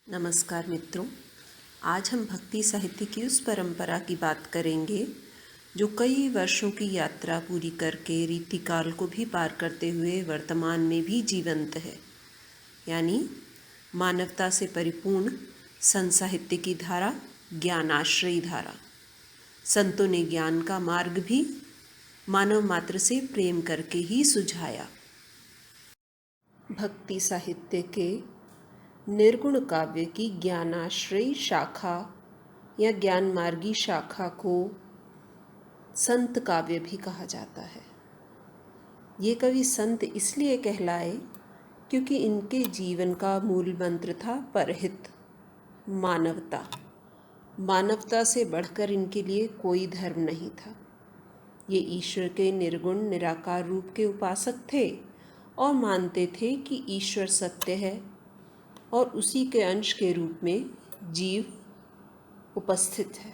नमस्कार मित्रों, आज हम भक्ति साहित्य की उस परंपरा की बात करेंगे जो कई वर्षों की यात्रा पूरी करके रीतिकाल को भी पार करते हुए वर्तमान में भी जीवंत है। यानी मानवता से परिपूर्ण संत साहित्य की धारा, ज्ञानाश्रयी धारा। संतों ने ज्ञान का मार्ग भी मानव मात्र से प्रेम करके ही सुझाया। भक्ति साहित्य के निर्गुण काव्य की ज्ञानाश्रयी शाखा या ज्ञान मार्गी शाखा को संत काव्य भी कहा जाता है। ये कवि संत इसलिए कहलाए क्योंकि इनके जीवन का मूल मंत्र था परहित, मानवता। मानवता से बढ़कर इनके लिए कोई धर्म नहीं था। ये ईश्वर के निर्गुण निराकार रूप के उपासक थे और मानते थे कि ईश्वर सत्य है और उसी के अंश के रूप में जीव उपस्थित है।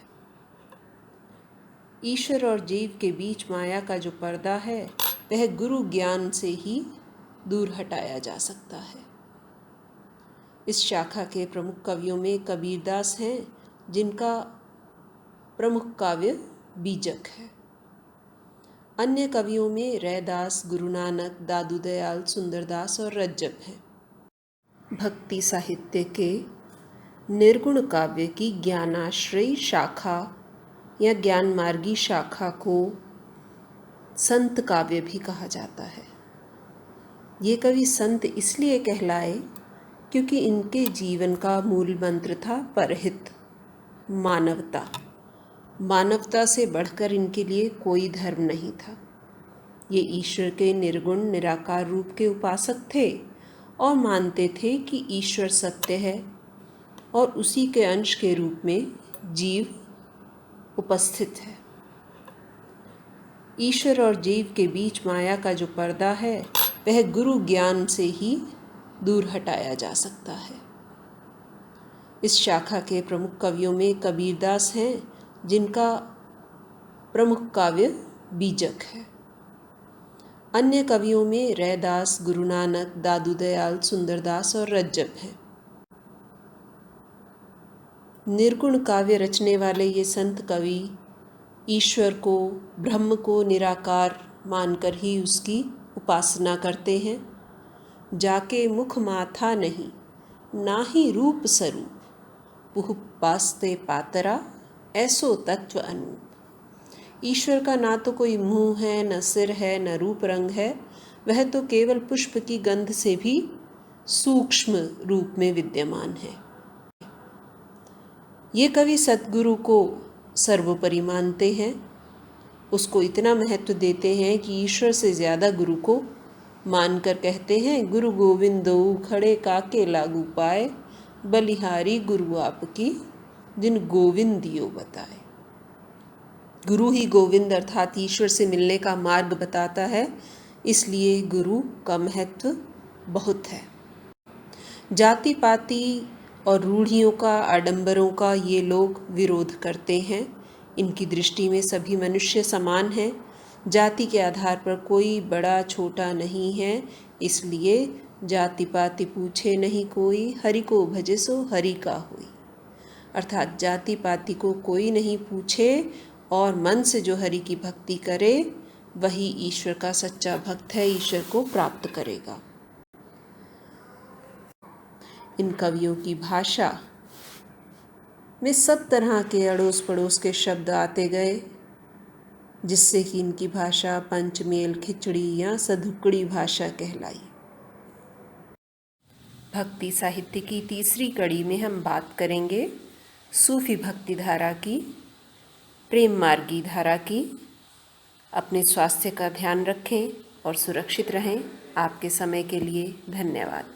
ईश्वर और जीव के बीच माया का जो पर्दा है वह गुरु ज्ञान से ही दूर हटाया जा सकता है। इस शाखा के प्रमुख कवियों में कबीरदास हैं, जिनका प्रमुख काव्य बीजक है। अन्य कवियों में रैदास, गुरु नानक, दादू दयाल, सुंदरदास और रज्जब हैं। भक्ति साहित्य के निर्गुण काव्य की ज्ञानाश्रयी शाखा या ज्ञान मार्गी शाखा को संत काव्य भी कहा जाता है। ये कवि संत इसलिए कहलाए क्योंकि इनके जीवन का मूल मंत्र था परहित, मानवता। मानवता से बढ़कर इनके लिए कोई धर्म नहीं था। ये ईश्वर के निर्गुण निराकार रूप के उपासक थे और मानते थे कि ईश्वर सत्य है और उसी के अंश के रूप में जीव उपस्थित है। ईश्वर और जीव के बीच माया का जो पर्दा है वह गुरु ज्ञान से ही दूर हटाया जा सकता है। इस शाखा के प्रमुख कवियों में कबीरदास हैं, जिनका प्रमुख काव्य बीजक है। अन्य कवियों में रैदास, गुरु नानक, दादू दयाल, सुंदरदास और रज्जब हैं। निर्गुण काव्य रचने वाले ये संत कवि ईश्वर को, ब्रह्म को निराकार मानकर ही उसकी उपासना करते हैं। जाके मुख माथा नहीं, ना ही रूप स्वरूप, पुह पास्ते पातरा, ऐसो तत्व अनूप। ईश्वर का ना तो कोई मुंह है, न सिर है, न रूप रंग है। वह तो केवल पुष्प की गंध से भी सूक्ष्म रूप में विद्यमान है। ये कवि सतगुरु को सर्वोपरि मानते हैं। उसको इतना महत्व देते हैं कि ईश्वर से ज़्यादा गुरु को मानकर कहते हैं, गुरु गोविंदो खड़े काके लागू पाए, बलिहारी गुरु आपकी जिन गोविंद दियो बताए। गुरु ही गोविंद अर्थात ईश्वर से मिलने का मार्ग बताता है, इसलिए गुरु का महत्व बहुत है। जाति पाति और रूढ़ियों का, आडंबरों का ये लोग विरोध करते हैं। इनकी दृष्टि में सभी मनुष्य समान हैं। जाति के आधार पर कोई बड़ा छोटा नहीं है, इसलिए जाति पाति पूछे नहीं कोई, हरि को भजे सो हरि का होई। अर्थात जाति पाति को कोई नहीं पूछे और मन से जो हरि की भक्ति करे वही ईश्वर का सच्चा भक्त है, ईश्वर को प्राप्त करेगा। इन कवियों की भाषा में सब तरह के अड़ोस पड़ोस के शब्द आते गए, जिससे कि इनकी भाषा पंचमेल, खिचड़ी या सधुकड़ी भाषा कहलाई। भक्ति साहित्य की तीसरी कड़ी में हम बात करेंगे सूफी भक्ति धारा की, प्रेम मार्गी धारा की। अपने स्वास्थ्य का ध्यान रखें और सुरक्षित रहें। आपके समय के लिए धन्यवाद।